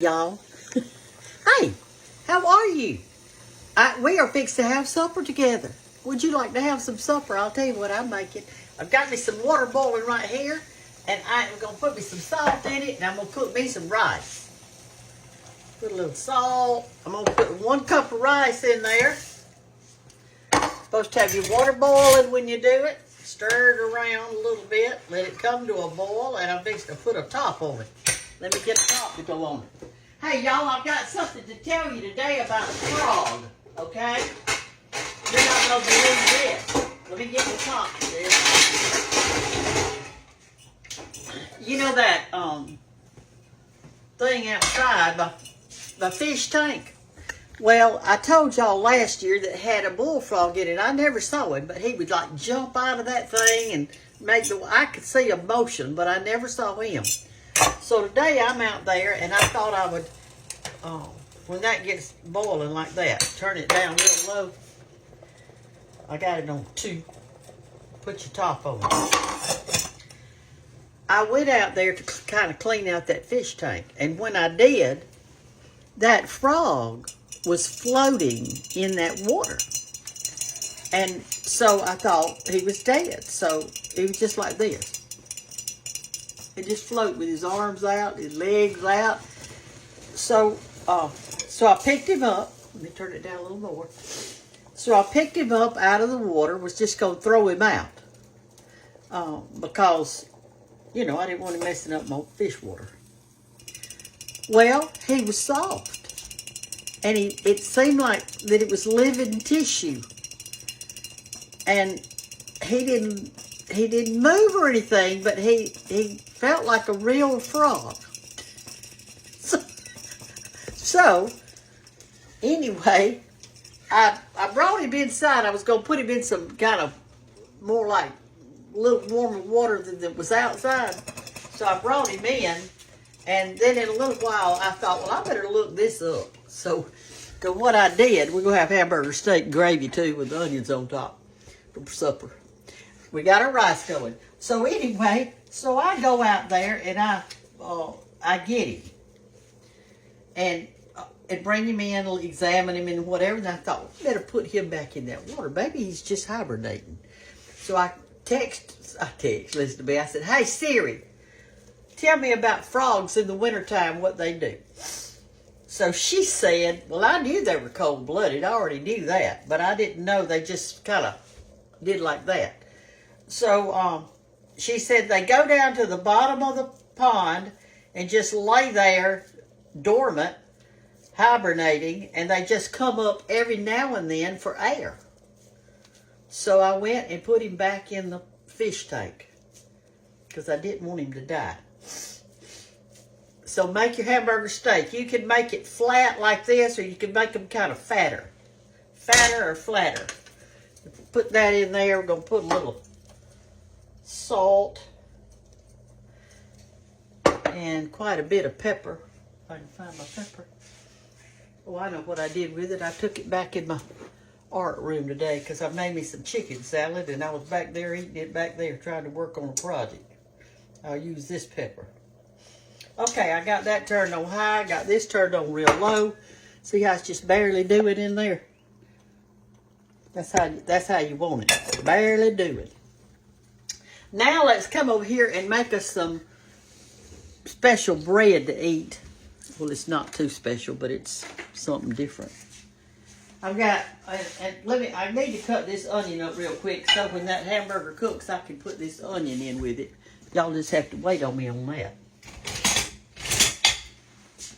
Y'all. Hey, how are you? We are fixed to have supper together. Would you like to have some supper? I'll tell you what I'm making. I've got me some water boiling right here, and I'm going to put me some salt in it, and I'm going to cook me some rice. Put a little salt. I'm going to put 1 cup of rice in there. Supposed to have your water boiling when you do it. Stir it around a little bit. Let it come to a boil, and I'm fixing to put a top on it. Let me get a top to go on it. Hey, y'all, I've got something to tell you today about a frog, okay? You're not going to believe this. Let me get the top to this. You know that thing outside, the fish tank? Well, I told y'all last year that had a bullfrog in it. I never saw him, but he would like jump out of that thing and I could see a motion, but I never saw him. So today I'm out there, and I thought I would, when that gets boiling like that, turn it down real low. I got it on 2. Put your top on it. I went out there to kind of clean out that fish tank, and when I did, that frog was floating in that water. And so I thought he was dead. So he was just like this. He just float with his arms out, his legs out. So I picked him up. Let me turn it down a little more. So I picked him up out of the water, was just going to throw him out. Because, you know, I didn't want him messing up my fish water. Well, he was soft. And it seemed like that it was living tissue. And he didn't move or anything, but he felt like a real frog. So anyway, I brought him inside. I was going to put him in some kind of more like a little warmer water than was outside. So I brought him in, and then in a little while I thought, well, I better look this up. So what I did, we're going to have hamburger steak gravy too with onions on top for supper. We got our rice going. So anyway, so I go out there and I get him and bring him in, examine him and whatever. And I thought, we better put him back in that water. Maybe he's just hibernating. So I text, listen to me. I said, hey Siri, tell me about frogs in the wintertime, what they do. So she said, well, I knew they were cold-blooded. I already knew that, but I didn't know they just kind of did like that. So she said they go down to the bottom of the pond and just lay there dormant, hibernating, and they just come up every now and then for air. So I went and put him back in the fish tank because I didn't want him to die. So make your hamburger steak. You can make it flat like this, or you can make them kind of fatter. Fatter or flatter. Put that in there. We're going to put a little salt and quite a bit of pepper. If I can find my pepper. Oh, I know what I did with it. I took it back in my art room today because I made me some chicken salad, and I was back there eating it back there trying to work on a project. I'll use this pepper. Okay, I got that turned on high. Got this turned on real low. See how it's just barely doing in there? That's how you want it. Barely doing. Now let's come over here and make us some special bread to eat. Well, it's not too special, but it's something different. I've got, I need to cut this onion up real quick so when that hamburger cooks, I can put this onion in with it. Y'all just have to wait on me on that.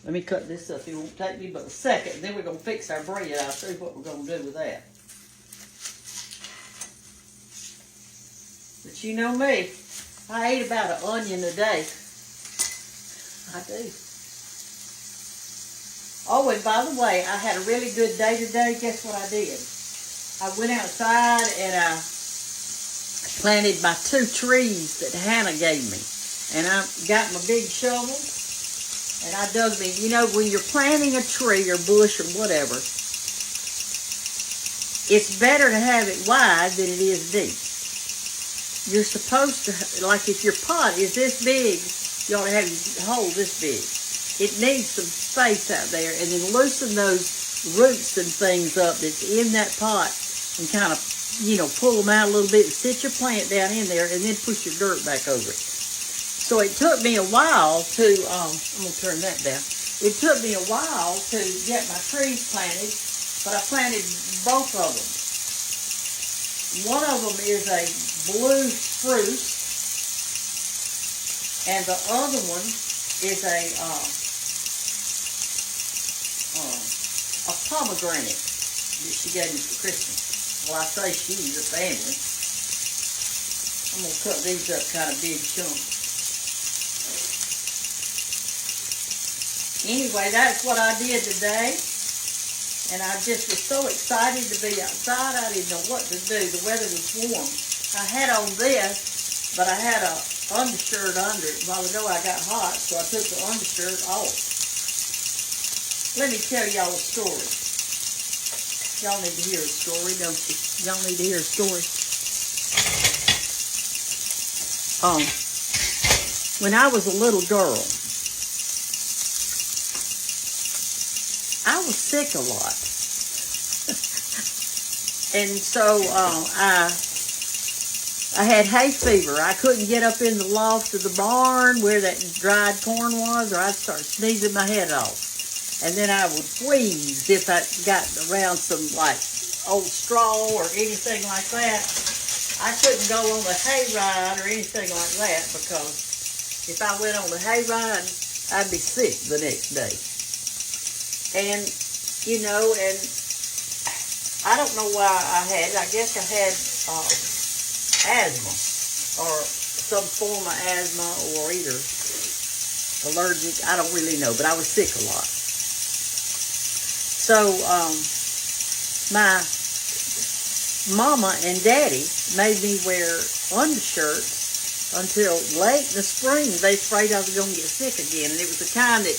Let me cut this up. It won't take me but a second. Then we're going to fix our bread. I'll show you what we're going to do with that. But you know me. I eat about an onion a day. I do. Oh, and by the way, I had a really good day today. Guess what I did? I went outside and I planted my 2 trees that Hannah gave me. And I got my big shovel. And I dug me, you know, when you're planting a tree or bush or whatever, it's better to have it wide than it is deep. You're supposed to, like if your pot is this big, you ought to have your hole this big. it needs some space out there, and then loosen those roots and things up that's in that pot and kind of, pull them out a little bit, sit your plant down in there, and then push your dirt back over it. So it took me a while to, I'm going to turn that down. It took me a while to get my trees planted, but I planted both of them. One of them is a blue spruce, and the other one is a pomegranate that she gave me for Christmas. Well, I say she's a family. I'm going to cut these up kind of big chunks. Anyway, that's what I did today. And I just was so excited to be outside. I didn't know what to do. The weather was warm. I had on this, but I had a undershirt under it. A while ago I got hot, so I took the undershirt off. Let me tell y'all a story. Y'all need to hear a story, don't you? Y'all need to hear a story. When I was a little girl, I was sick a lot. And so I had hay fever. I couldn't get up in the loft of the barn where that dried corn was, or I'd start sneezing my head off. And then I would wheeze if I got around some, like, old straw or anything like that. I couldn't go on the hayride or anything like that, because if I went on the hayride, I'd be sick the next day. And, and I don't know why I had it. I guess I had asthma or some form of asthma, or either allergic. I don't really know, but I was sick a lot. So my mama and daddy made me wear undershirts until late in the spring. They afraid I was going to get sick again. And it was the kind that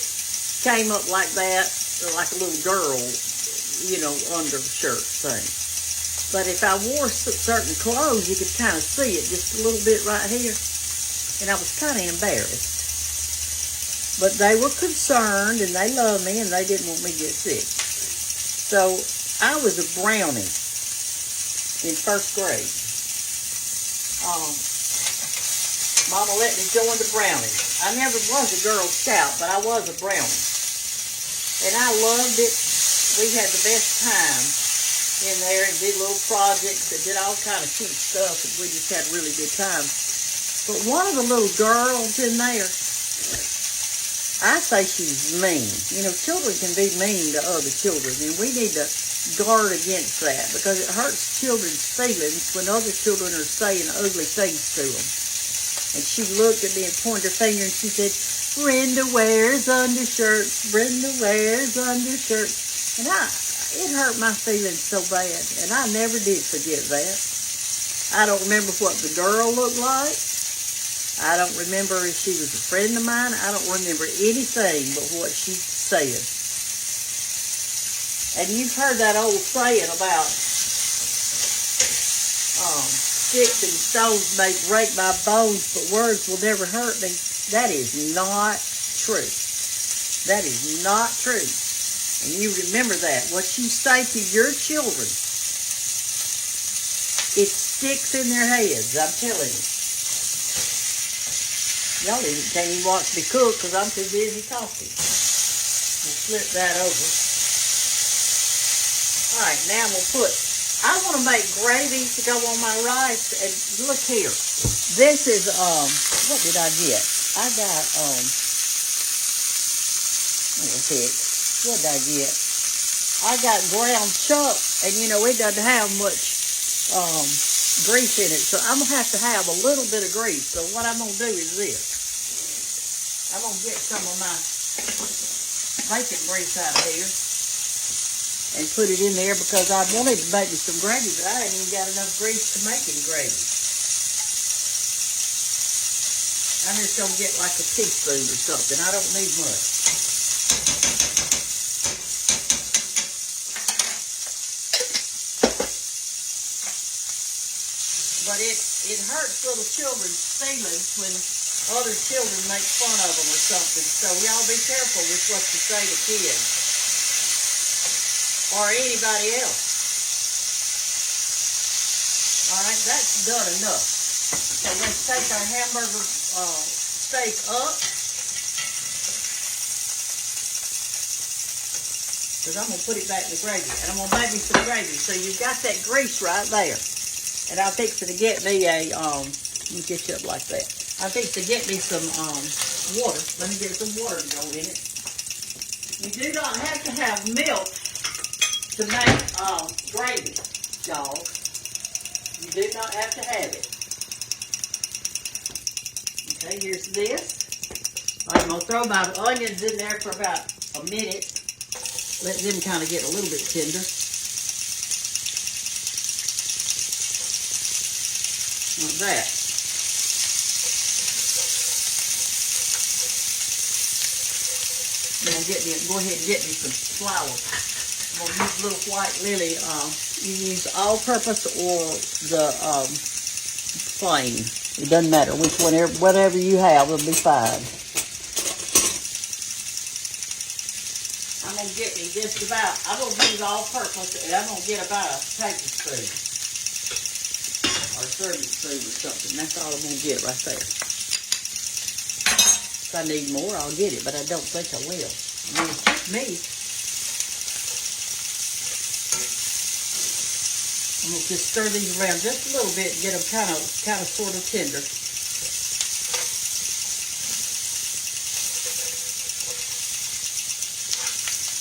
came up like that, like a little girl, undershirt thing. But if I wore certain clothes, you could kind of see it just a little bit right here. And I was kind of embarrassed. But they were concerned, and they loved me, and they didn't want me to get sick. So I was a brownie in first grade. Mama let me join the brownies. I never was a Girl Scout, but I was a brownie. And I loved it. We had the best time in there and did little projects and did all kind of cute stuff, and we just had really good times. But one of the little girls in there, I say she's mean. Children can be mean to other children, and we need to guard against that, because it hurts children's feelings when other children are saying ugly things to them. And she looked at me and pointed her finger, and she said, "Brenda wears undershirts. Brenda wears undershirts." And it hurt my feelings so bad, and I never did forget that. I don't remember what the girl looked like. I don't remember if she was a friend of mine. I don't remember anything but what she said. And you've heard that old saying about sticks and stones may break my bones, but words will never hurt me. That is not true. That is not true. And you remember that. What you say to your children, it sticks in their heads, I'm telling you. Y'all can't even watch me cook because I'm too busy talking. We'll flip that over. All right, now I want to make gravy to go on my rice. And look here. This is, what did I get? I got, what did I get? I got ground chuck, and it doesn't have much grease in it, so I'm going to have a little bit of grease. So what I'm going to do is this. I'm going to get some of my bacon grease out of here and put it in there, because I wanted to make me some gravy, but I ain't even got enough grease to make any gravy. I'm just going to get like a teaspoon or something. I don't need much. But it hurts little children's feelings when other children make fun of them or something. So y'all be careful with what you say to kids or anybody else. All right, that's done enough. So let's take our hamburger steak up. Because I'm going to put it back in the gravy. And I'm going to make me some gravy. So you got that grease right there. And I'm fixing to get me a, let me get you up like that. I'm fixing to get me some water. Let me get some water to go in it. You do not have to have milk to make gravy, y'all. You do not have to have it. Okay, here's this. I'm going to throw my onions in there for about a minute. Let them kind of get a little bit tender. Like that. Then go ahead and get me some flour. I'm going to use a little white lily. You use all-purpose or the plain. It doesn't matter which one, whatever you have, it'll be fine. I'm going to get me just about, I'm going to use all-purpose, and I'm going to get about a tablespoon or a serving spoon or something. That's all I'm going to get right there. If I need more, I'll get it, but I don't think I will. I mean, it's just me. I'm going to just stir these around just a little bit and get them kind of sort of tender.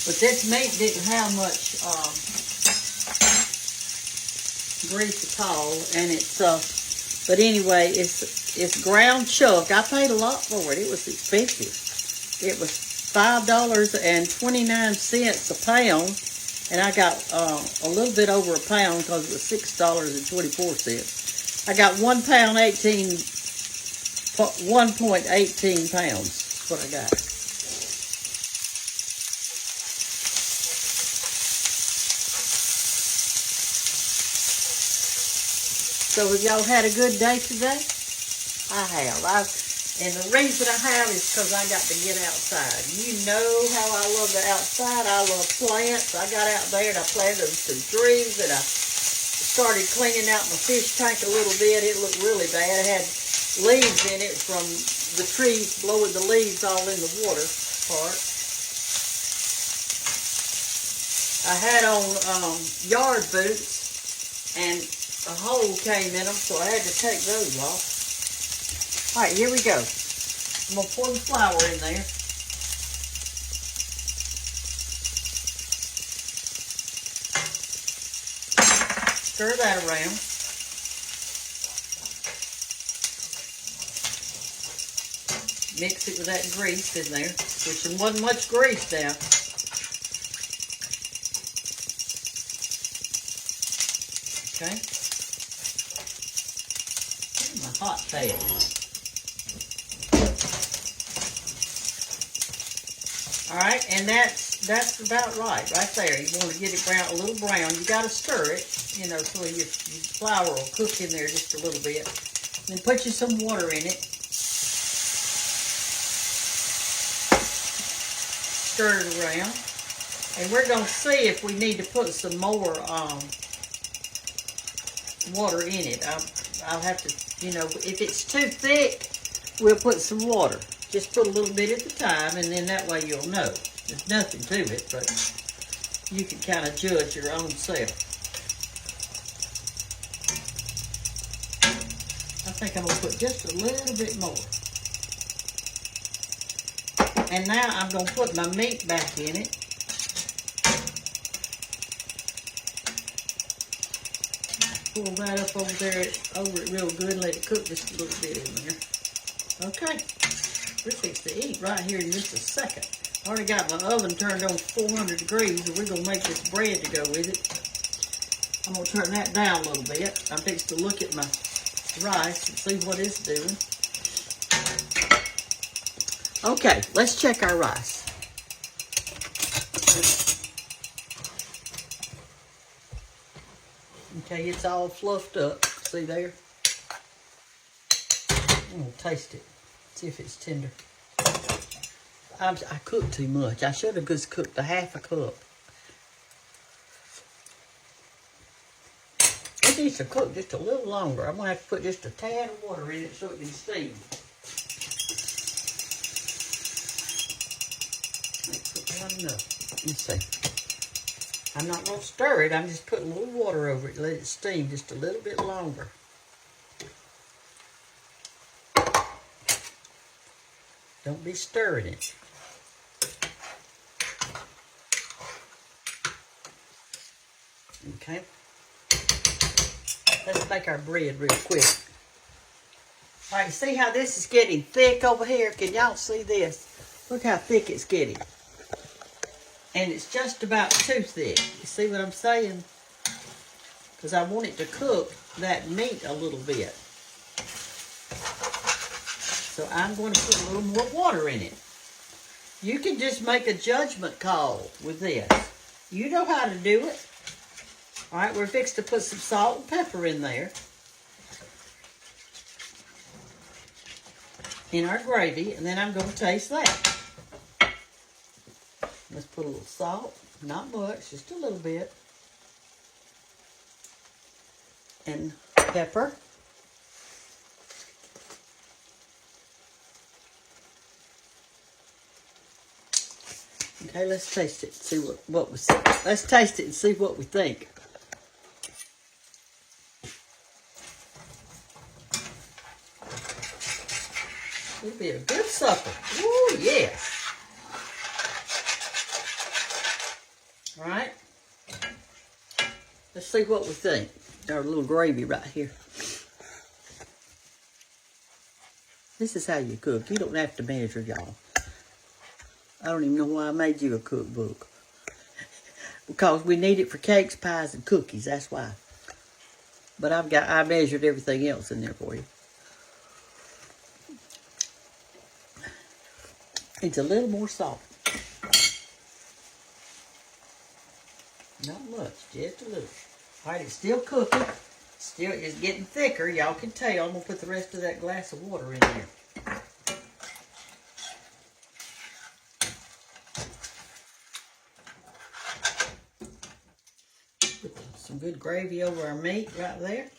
But this meat didn't have much grease at all, and it's but anyway, it's ground chuck. I paid a lot for it. It was expensive. It was $5.29 a pound, and I got a little bit over a pound because it was $6.24. I got 1 pound 1.18 pounds. That's what I got. So have y'all had a good day today? I have. And the reason I have is because I got to get outside. You know how I love the outside. I love plants. I got out there and I planted some trees and I started cleaning out my fish tank a little bit. It looked really bad. It had leaves in it from the trees blowing the leaves all in the water part. I had on yard boots and a hole came in them, so I had to take those off. All right, here we go. I'm going to pour the flour in there. Stir that around. Mix it with that grease in there, which there wasn't much grease now. Okay. My hot pan. All right, and that's about right there. You want to get it brown, a little brown. You got to stir it, you know, so your flour will cook in there just a little bit. Then put you some water in it. Stir it around, and we're gonna see if we need to put some more water in it. I'll have to, you know, if it's too thick, we'll put some water. Just put a little bit at a time, and then that way you'll know. There's nothing to it, but you can kind of judge your own self. I think I'm going to put just a little bit more. And now I'm going to put my meat back in it. Pull that up over it real good. Let it cook just a little bit in there. Okay. We're fixed to eat right here in just a second. I already got my oven turned on 400 degrees, and we're going to make this bread to go with it. I'm going to turn that down a little bit. I'm fixed to look at my rice and see what it's doing. Okay, let's check our rice. Okay, it's all fluffed up. See there? I'm going to taste it. See if it's tender. I cooked too much. I should have just cooked a half a cup. It needs to cook just a little longer. I'm going to have to put just a tad of water in it so it can steam. That's not enough. Let's see. I'm not going to stir it. I'm just putting a little water over it. Let it steam just a little bit longer. Don't be stirring it. Okay. Let's make our bread real quick. All right, see how this is getting thick over here? Can y'all see this? Look how thick it's getting. And it's just about too thick. You see what I'm saying? Because I want it to cook that meat a little bit. So I'm going to put a little more water in it. You can just make a judgment call with this. You know how to do it. All right, we're fixed to put some salt and pepper in there. In our gravy, and then I'm going to taste that. Let's put a little salt. Not much, just a little bit. And pepper. Okay, let's taste it. See what we see. Let's taste it and see what we think. It'll be a good supper. Ooh, yes. All right. Let's see what we think. Our little gravy right here. This is how you cook. You don't have to measure, y'all. I don't even know why I made you a cookbook. Because we need it for cakes, pies, and cookies. That's why. But I measured everything else in there for you. It's a little more salt. Not much, just a little. All right, it's still cooking. Still, it's getting thicker. Y'all can tell. I'm going to put the rest of that glass of water in there. Put some good gravy over our meat right there.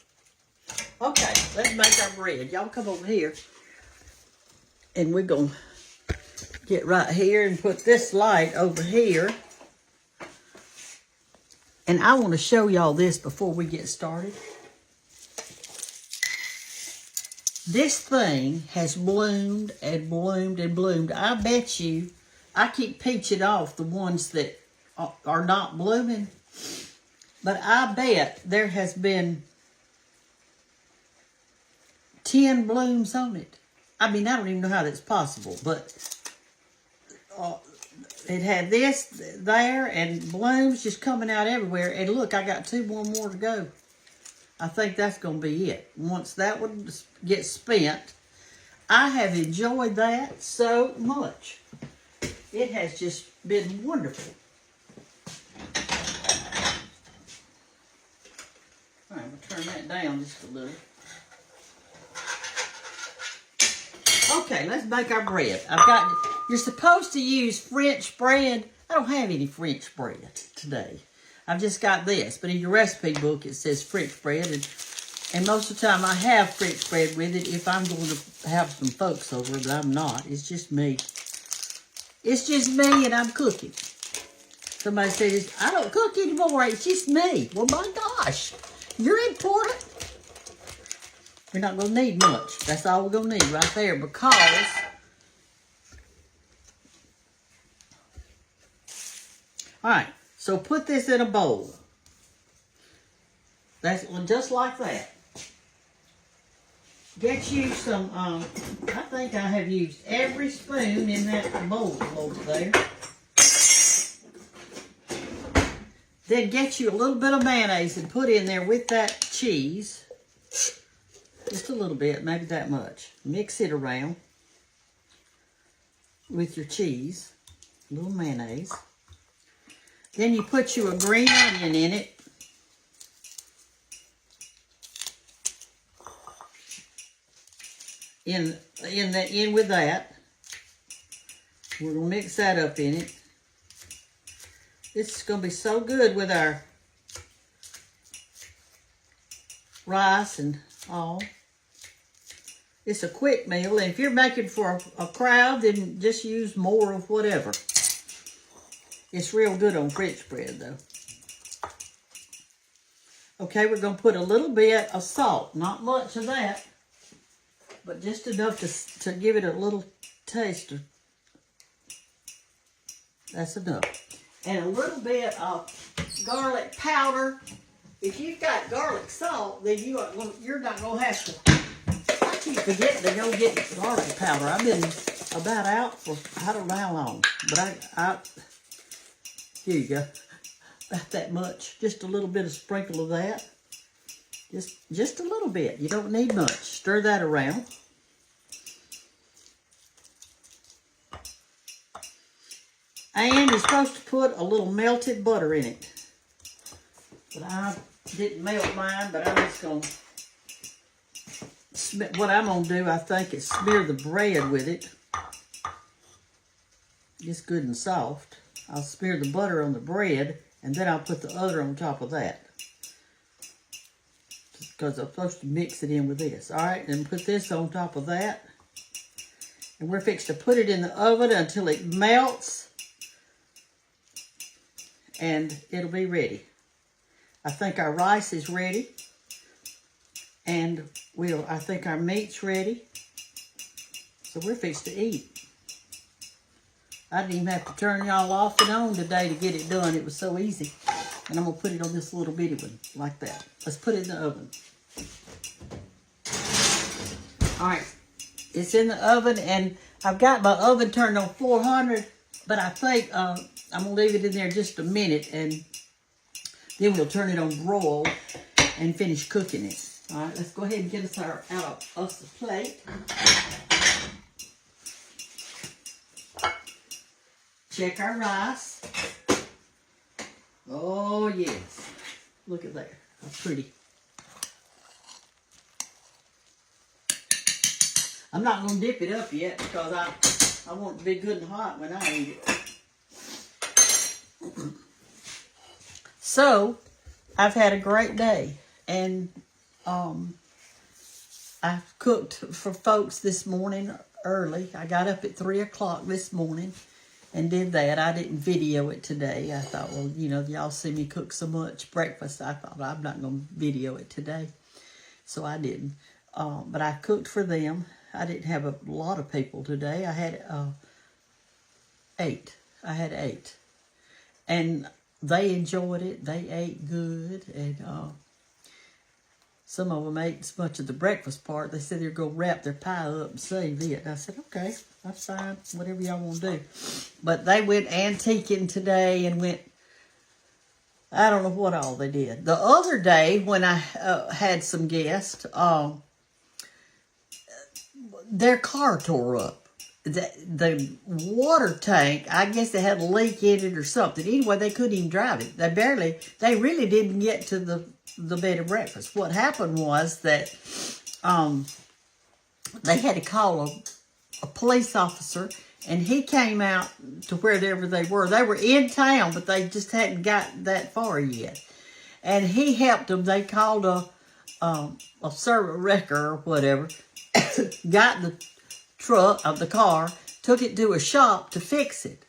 Okay, let's make our bread. Y'all come over here. And we're going to get right here and put this light over here. And I want to show y'all this before we get started. This thing has bloomed and bloomed and bloomed. I bet you, I keep peaching off the ones that are not blooming. But I bet there has been 10 blooms on it. I mean, I don't even know how that's possible, but it had this there and blooms just coming out everywhere. And look, I got 2 more to go. I think that's going to be it. Once that one gets spent, I have enjoyed that so much. It has just been wonderful. All right, we'll turn that down just a little. Okay, let's make our bread. You're supposed to use French bread. I don't have any French bread today. I've just got this. But in your recipe book, it says French bread. And most of the time, I have French bread with it if I'm going to have some folks over, but I'm not. It's just me. It's just me and I'm cooking. Somebody says, I don't cook anymore. It's just me. Well, my gosh. You're important. We're not going to need much. That's all we're going to need right there because all right, so put this in a bowl. That's just like that. Get you some, I think I have used every spoon in that bowl over there. Then get you a little bit of mayonnaise and put in there with that cheese. Just a little bit, maybe that much. Mix it around with your cheese, a little mayonnaise. Then you put you a green onion in it. in with that. We're gonna mix that up in it. This is gonna be so good with our rice and all. It's a quick meal, and if you're making for a crowd, then just use more of whatever. It's real good on French bread, though. Okay, we're going to put a little bit of salt. Not much of that, but just enough to give it a little taste. That's enough. And a little bit of garlic powder. If you've got garlic salt, then you're not going to have to. I keep forgetting to go get garlic powder. I've been about out for I don't know how long, but I here you go. About that much. Just a little bit of sprinkle of that. Just a little bit. You don't need much. Stir that around. And you're supposed to put a little melted butter in it. But I didn't melt mine, but I'm just going to, what I'm going to do, I think, is smear the bread with it. It's good and soft. I'll smear the butter on the bread, and then I'll put the other on top of that. Because I'm supposed to mix it in with this. All right, and put this on top of that. And we're fixed to put it in the oven until it melts. And it'll be ready. I think our rice is ready. And I think our meat's ready. So we're fixed to eat. I didn't even have to turn y'all off and on today to get it done. It was so easy. And I'm going to put it on this little bitty one, like that. Let's put it in the oven. All right. It's in the oven, and I've got my oven turned on 400, but I think I'm going to leave it in there just a minute, and then we'll turn it on broil and finish cooking it. All right, let's go ahead and get us out of us a plate. Check our rice. Oh, yes. Look at that. How pretty. I'm not going to dip it up yet because I want it to be good and hot when I eat it. So, I've had a great day. And I cooked for folks this morning early. I got up at 3 o'clock this morning and did that. I didn't video it today. I thought, well, y'all see me cook so much breakfast. I thought, I'm not going to video it today. So I didn't. But I cooked for them. I didn't have a lot of people today. I had 8. I had 8. And they enjoyed it. They ate good. And some of them ate so much of the breakfast part, they said they're going to wrap their pie up and save it. And I said, okay, that's fine, whatever y'all want to do. But they went antiquing today and went, I don't know what all they did. The other day when I had some guests, their car tore up. The water tank, I guess they had a leak in it or something. Anyway, they couldn't even drive it. They really didn't get to the bed of breakfast. What happened was that they had to call a police officer, and he came out to wherever they were. They were in town, but they just hadn't got that far yet. And he helped them. They called a servant wrecker or whatever, got the truck of the car, took it to a shop to fix it.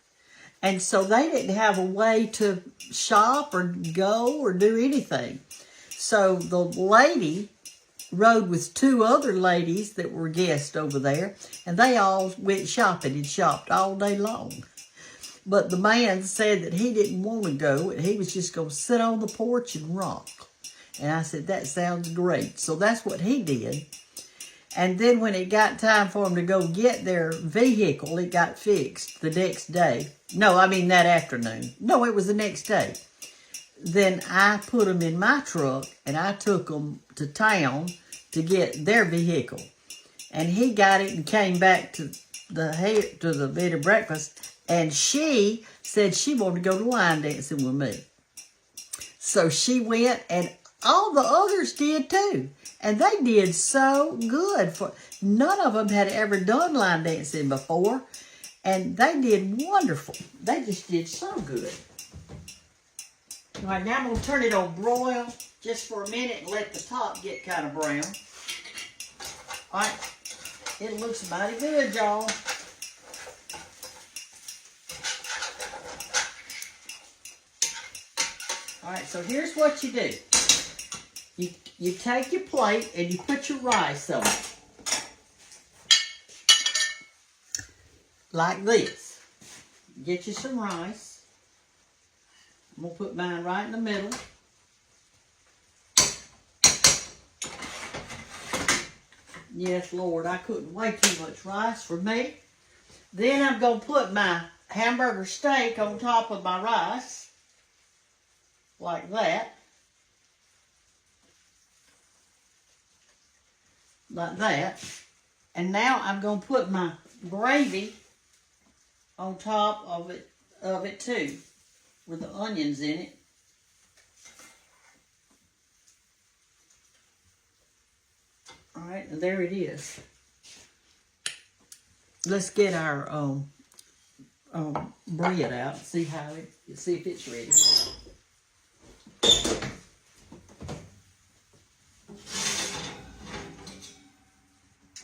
And so they didn't have a way to shop or go or do anything. So the lady rode with 2 other ladies that were guests over there, and they all went shopping and shopped all day long. But the man said that he didn't want to go, and he was just going to sit on the porch and rock. And I said, that sounds great. So that's what he did. And then when it got time for them to go get their vehicle, it got fixed the next day. No, I mean that afternoon. No, it was the next day. Then I put them in my truck, and I took them to town to get their vehicle. And he got it and came back to the bed of breakfast, and she said she wanted to go to line dancing with me. So she went, and all the others did too. And they did so good. None of them had ever done line dancing before. And they did wonderful. They just did so good. All right, now I'm going to turn it on broil just for a minute and let the top get kind of brown. All right, it looks mighty good, y'all. All right, so here's what you do. You take your plate and you put your rice on it. Like this. Get you some rice. I'm going to put mine right in the middle. Yes, Lord, I couldn't weigh too much rice for me. Then I'm going to put my hamburger steak on top of my rice. Like that. Like that. And now I'm going to put my gravy on top of it too, with the onions in it. All right, and there it is. Let's get our bread out. See if it's ready.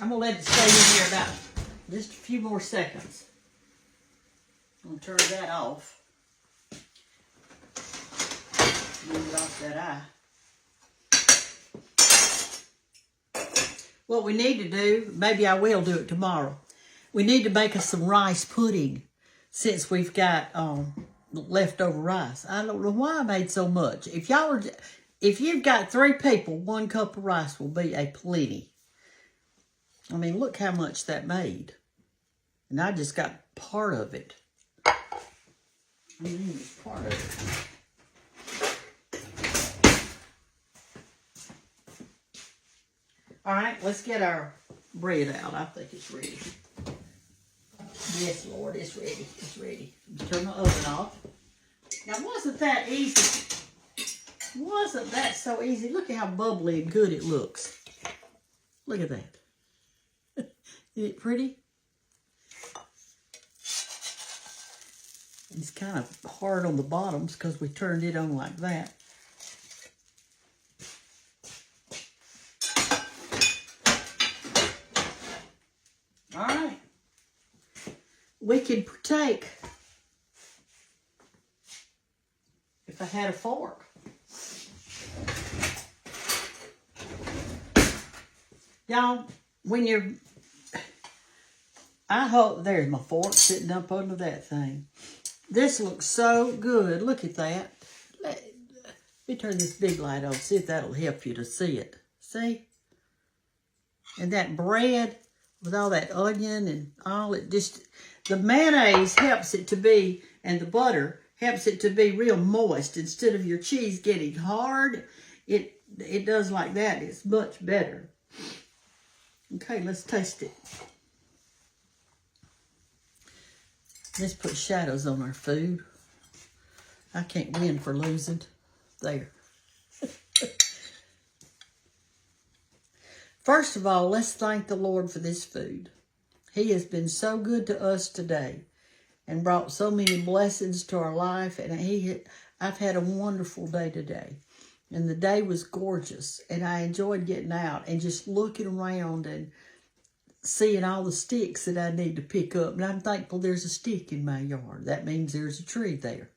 I'm gonna let it stay in here about just a few more seconds. I'm gonna turn that off. Move it off that eye. What we need to do, maybe I will do it tomorrow. We need to make us some rice pudding since we've got leftover rice. I don't know why I made so much. If you've got 3 people, 1 cup of rice will be a plenty. I mean, look how much that made. And I just got part of it. Part of it. All right, let's get our bread out. I think it's ready. Yes, Lord, it's ready. It's ready. Turn the oven off. Now, wasn't that easy? Wasn't that so easy? Look at how bubbly and good it looks. Look at that. Isn't it pretty? It's kind of hard on the bottoms because we turned it on like that. All right. We could partake if I had a fork. Y'all, when you're... I hope there's my fork sitting up under that thing. This looks so good. Look at that. Let me turn this big light on. See if that'll help you to see it. See? And that bread with all that onion and all it just... The mayonnaise helps it to be, and the butter helps it to be real moist. Instead of your cheese getting hard, it does like that. It's much better. Okay, let's taste it. Let's put shadows on our food. I can't win for losing. There. First of all, let's thank the Lord for this food. He has been so good to us today and brought so many blessings to our life. And I've had a wonderful day today. And the day was gorgeous. And I enjoyed getting out and just looking around and seeing all the sticks that I need to pick up. And I'm thankful there's a stick in my yard. That means there's a tree there.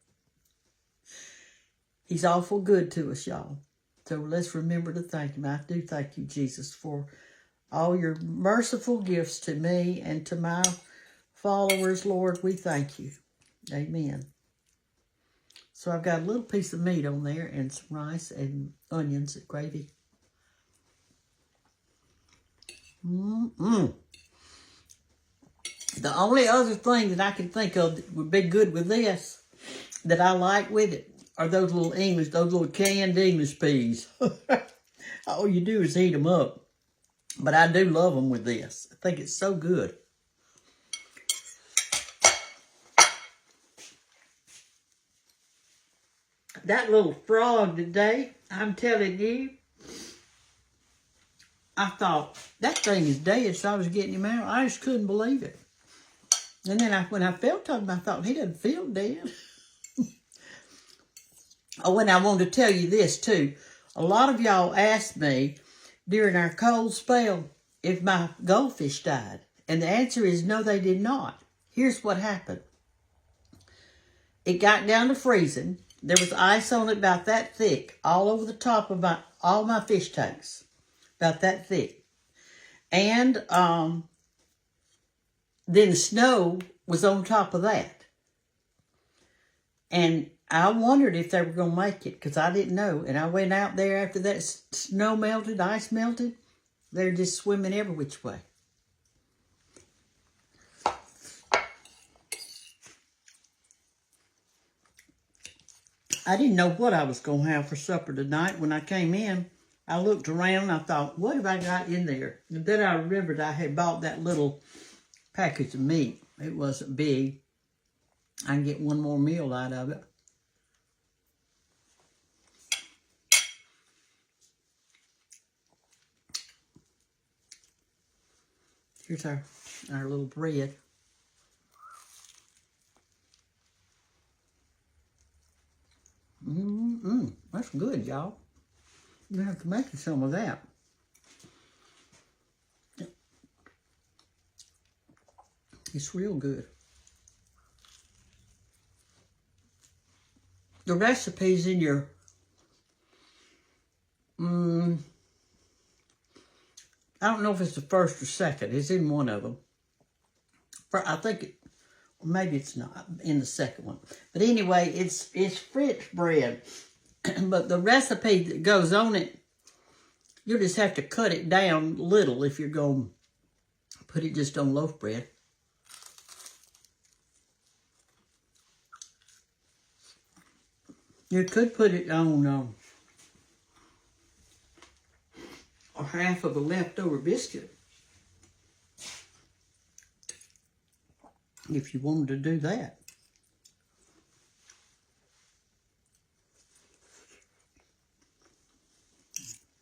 He's awful good to us, y'all. So let's remember to thank him. I do thank you, Jesus, for all your merciful gifts to me and to my followers, Lord. We thank you. Amen. So I've got a little piece of meat on there and some rice and onions and gravy. The only other thing that I can think of that would be good with this, that I like with it, are those little canned English peas. All you do is heat them up. But I do love them with this. I think it's so good. That little frog today, I'm telling you, I thought, that thing is dead, so I was getting him out. I just couldn't believe it. And then when I felt him, I thought, he doesn't feel dead. Oh, and I wanted to tell you this, too. A lot of y'all asked me during our cold spell if my goldfish died. And the answer is no, they did not. Here's what happened. It got down to freezing. There was ice on it about that thick, all over the top of all my fish tanks. About that thick. And then the snow was on top of that. And I wondered if they were going to make it because I didn't know. And I went out there after that snow melted, ice melted. They're just swimming every which way. I didn't know what I was going to have for supper tonight. When I came in, I looked around. I thought, what have I got in there? And then I remembered I had bought that little package of meat. It wasn't big. I can get one more meal out of it. Here's our little bread. That's good, y'all. You have to make some of that. It's real good. The recipe's in your I don't know if it's the first or second. It's in one of them. I think maybe it's not in the second one. But anyway, it's French bread. But the recipe that goes on it, you'll just have to cut it down little if you're going to put it just on loaf bread. You could put it on or half of a leftover biscuit if you wanted to do that.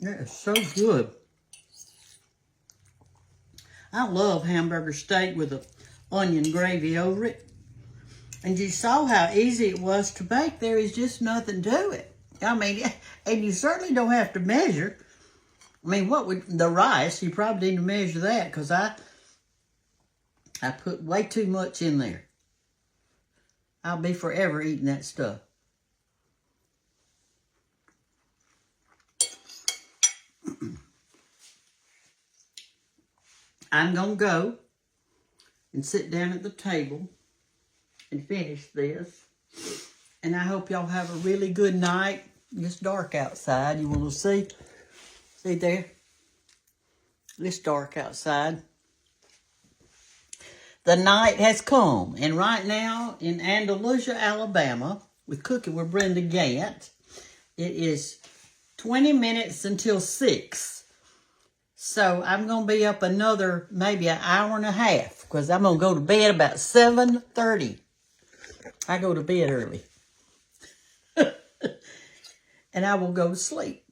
That is so good. I love hamburger steak with an onion gravy over it. And you saw how easy it was to make. There is just nothing to it. I mean, and you certainly don't have to measure. I mean, the rice, you probably need to measure that because I put way too much in there. I'll be forever eating that stuff. I'm going to go and sit down at the table and finish this. And I hope y'all have a really good night. It's dark outside. You want to see? See there? It's dark outside. The night has come. And right now in Andalusia, Alabama, with Cooking with Brenda Gantt, it is 20 minutes until 6. So I'm going to be up another maybe an hour and a half because I'm going to go to bed about 7:30. I go to bed early. And I will go to sleep.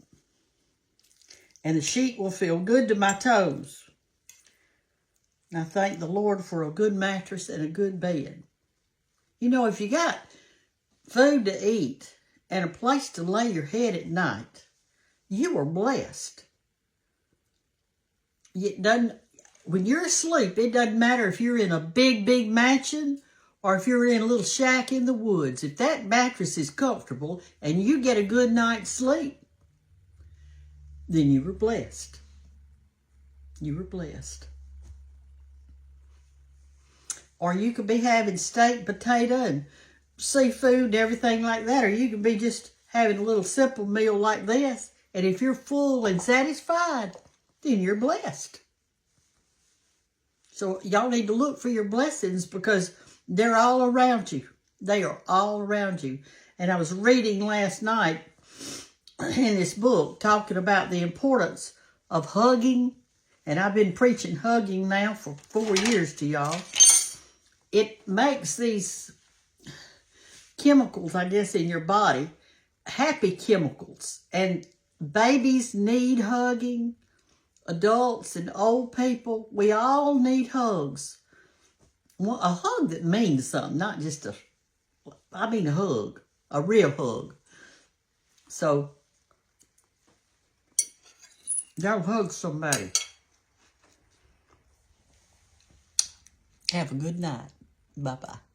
And the sheet will feel good to my toes. And I thank the Lord for a good mattress and a good bed. You know, if you got food to eat and a place to lay your head at night, you are blessed. When you're asleep, it doesn't matter if you're in a big, big mansion or if you're in a little shack in the woods. If that mattress is comfortable and you get a good night's sleep, then you were blessed. You were blessed. Or you could be having steak, potato, and seafood and everything like that. Or you could be just having a little simple meal like this. And if you're full and satisfied, then you're blessed. So y'all need to look for your blessings because they're all around you. They are all around you. And I was reading last night in this book talking about the importance of hugging. And I've been preaching hugging now for 4 years to y'all. It makes these chemicals, I guess, in your body happy chemicals. And babies need hugging. Adults and old people, we all need hugs. Well, a hug that means something, not just a hug, a real hug. So, go hug somebody. Have a good night. Bye-bye.